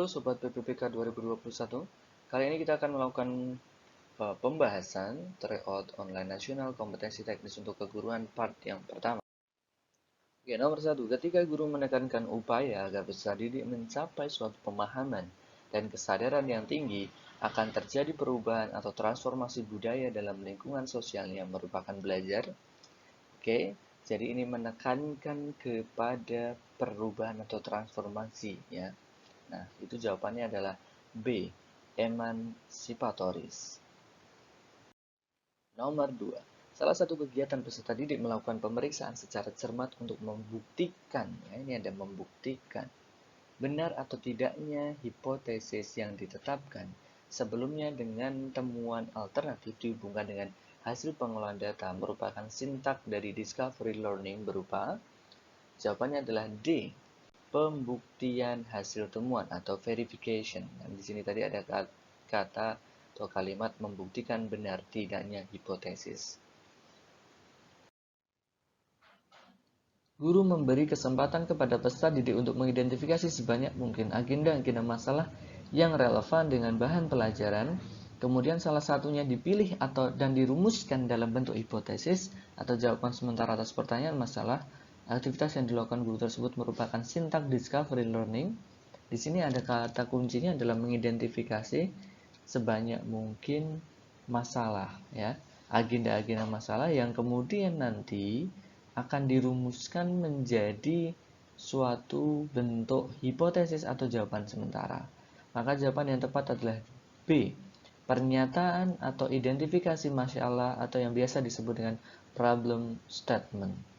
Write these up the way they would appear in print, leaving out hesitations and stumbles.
Sobat PPPK 2021. Kali ini kita akan melakukan pembahasan Tryout Online Nasional Kompetensi Teknis untuk Keguruan part yang pertama. Oke, nomor 1. Ketika guru menekankan upaya agar peserta didik mencapai suatu pemahaman dan kesadaran yang tinggi, akan terjadi perubahan atau transformasi budaya dalam lingkungan sosial yang merupakan belajar. Oke, jadi ini menekankan kepada perubahan atau transformasi ya. Nah, itu jawabannya adalah B, emansipatoris. Nomor 2. Salah satu kegiatan peserta didik melakukan pemeriksaan secara cermat untuk membuktikan, ya, ini ada membuktikan, benar atau tidaknya hipotesis yang ditetapkan sebelumnya dengan temuan alternatif dihubungkan dengan hasil pengolahan data merupakan sintak dari discovery learning berupa, jawabannya adalah D, pembuktian hasil temuan atau verification. Dan di sini tadi ada kata atau kalimat membuktikan benar tidaknya hipotesis. Guru memberi kesempatan kepada peserta didik untuk mengidentifikasi sebanyak mungkin agenda-agenda masalah yang relevan dengan bahan pelajaran. Kemudian salah satunya dipilih dan dirumuskan dalam bentuk hipotesis atau jawaban sementara atas pertanyaan masalah. Aktivitas yang dilakukan guru tersebut merupakan sintak discovery learning. Di sini ada kata kuncinya adalah mengidentifikasi sebanyak mungkin masalah, ya, agenda-agenda masalah yang kemudian nanti akan dirumuskan menjadi suatu bentuk hipotesis atau jawaban sementara. Maka jawaban yang tepat adalah B, pernyataan atau identifikasi masalah atau yang biasa disebut dengan problem statement.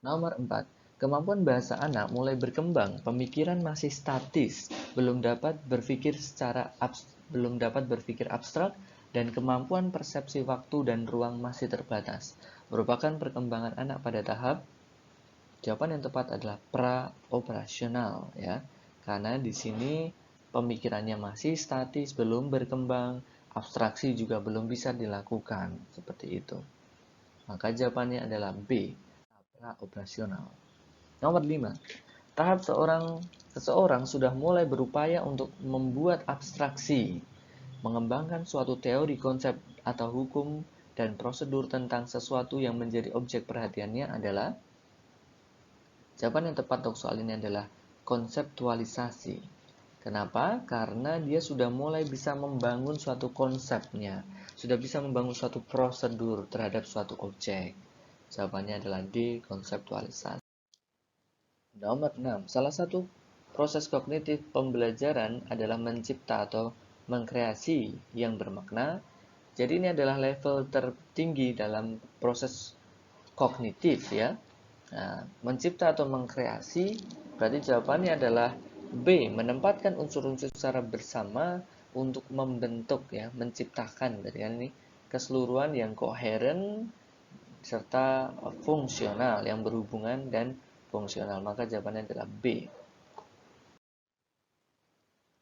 Nomor 4. Kemampuan bahasa anak mulai berkembang, pemikiran masih statis, belum dapat berpikir abstrak, dan kemampuan persepsi waktu dan ruang masih terbatas. Merupakan perkembangan anak pada tahap, jawaban yang tepat adalah pra-operasional, ya. Karena di sini pemikirannya masih statis, belum berkembang, abstraksi juga belum bisa dilakukan, seperti itu. Maka jawabannya adalah B, operasional. Nomor 5. Tahap seseorang sudah mulai berupaya untuk membuat abstraksi, mengembangkan suatu teori, konsep, atau hukum dan prosedur tentang sesuatu yang menjadi objek perhatiannya adalah, jawaban yang tepat untuk soal ini adalah konseptualisasi. Kenapa? Karena dia sudah mulai bisa membangun suatu konsepnya, sudah bisa membangun suatu prosedur terhadap suatu objek. Jawabannya adalah D, konseptualisasi. Nomor 6. Salah satu proses kognitif pembelajaran adalah mencipta atau mengkreasi yang bermakna. Jadi ini adalah level tertinggi dalam proses kognitif, ya. Nah, mencipta atau mengkreasi berarti jawabannya adalah B, menempatkan unsur-unsur secara bersama untuk membentuk, ya, menciptakan. Berarti kan ini keseluruhan yang koheren serta fungsional, yang berhubungan dan fungsional. Maka jawabannya adalah B.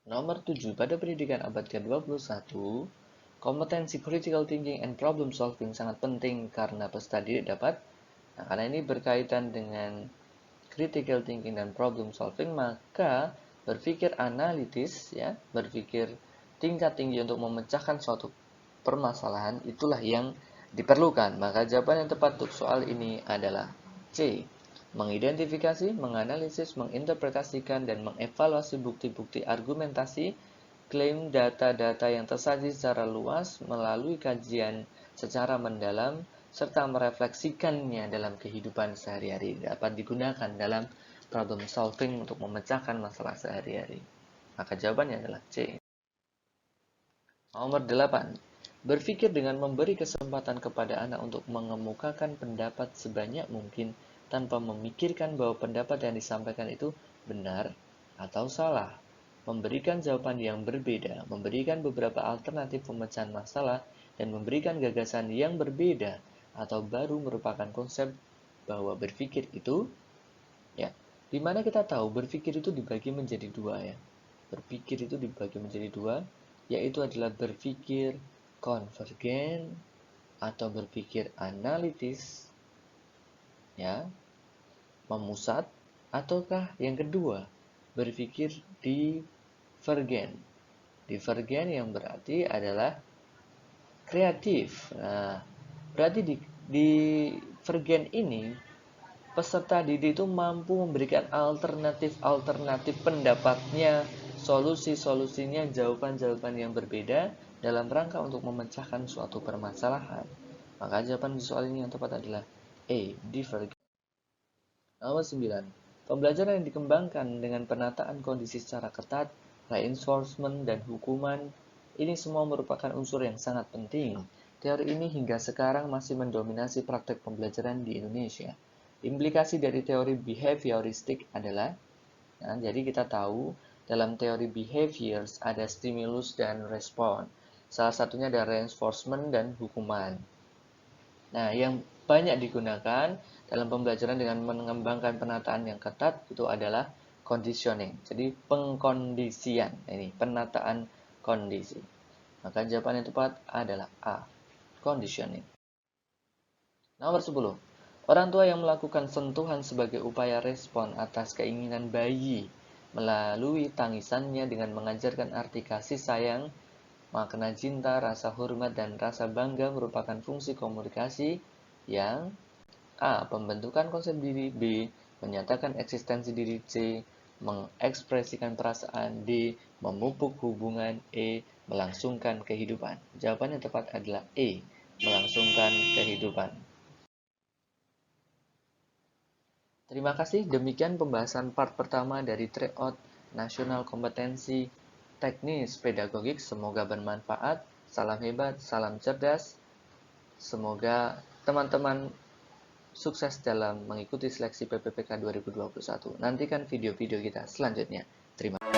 Nomor 7. Pada pendidikan abad ke-21, kompetensi critical thinking and problem solving sangat penting karena peserta didik dapat, karena ini berkaitan dengan critical thinking dan problem solving, maka berpikir analitis, ya, berpikir tingkat tinggi untuk memecahkan suatu permasalahan itulah yang diperlukan. Maka jawaban yang tepat untuk soal ini adalah C, mengidentifikasi, menganalisis, menginterpretasikan, dan mengevaluasi bukti-bukti argumentasi, klaim, data-data yang tersaji secara luas melalui kajian secara mendalam, serta merefleksikannya dalam kehidupan sehari-hari, dapat digunakan dalam problem solving untuk memecahkan masalah sehari-hari. Maka jawabannya adalah C. Nomor 8. Berpikir dengan memberi kesempatan kepada anak untuk mengemukakan pendapat sebanyak mungkin tanpa memikirkan bahwa pendapat yang disampaikan itu benar atau salah. Memberikan jawaban yang berbeda, memberikan beberapa alternatif pemecahan masalah, dan memberikan gagasan yang berbeda atau baru merupakan konsep bahwa berpikir itu, ya, dimana kita tahu berpikir itu dibagi menjadi dua, ya. Berpikir itu dibagi menjadi dua, yaitu adalah berpikir konvergen atau berpikir analitis, ya, memusat, Ataukah yang kedua, berpikir divergen. Divergen yang berarti adalah kreatif. Nah, berarti di divergen ini peserta didik itu mampu memberikan alternatif pendapatnya, solusi-solusinya, jawaban-jawaban yang berbeda dalam rangka untuk memecahkan suatu permasalahan. Maka jawaban soal ini yang tepat adalah A. Divergen. Nomor 9. Pembelajaran yang dikembangkan dengan penataan kondisi secara ketat, reinforcement, dan hukuman, ini semua merupakan unsur yang sangat penting. Teori ini hingga sekarang masih mendominasi praktek pembelajaran di Indonesia. Implikasi dari teori behavioristik adalah, nah, jadi kita tahu dalam teori behaviors ada stimulus dan respon. Salah satunya ada reinforcement dan hukuman. Nah, yang banyak digunakan dalam pembelajaran dengan mengembangkan penataan yang ketat itu adalah conditioning. Jadi pengkondisian. Ini penataan kondisi. Maka jawaban yang tepat adalah A. Conditioning. Nomor 10. Orang tua yang melakukan sentuhan sebagai upaya respon atas keinginan bayi melalui tangisannya dengan mengajarkan arti kasih sayang, makna cinta, rasa hormat, dan rasa bangga merupakan fungsi komunikasi yang A. Pembentukan konsep diri. B. Menyatakan eksistensi diri. C. Mengekspresikan perasaan. D. Memupuk hubungan. E. Melangsungkan kehidupan. Jawaban yang tepat adalah E. Melangsungkan kehidupan. Terima kasih. Demikian pembahasan part pertama dari Tryout Nasional Kompetensi Teknis Pedagogik. Semoga bermanfaat. Salam hebat, salam cerdas. Semoga teman-teman sukses dalam mengikuti seleksi PPPK 2021. Nantikan video-video kita selanjutnya. Terima kasih.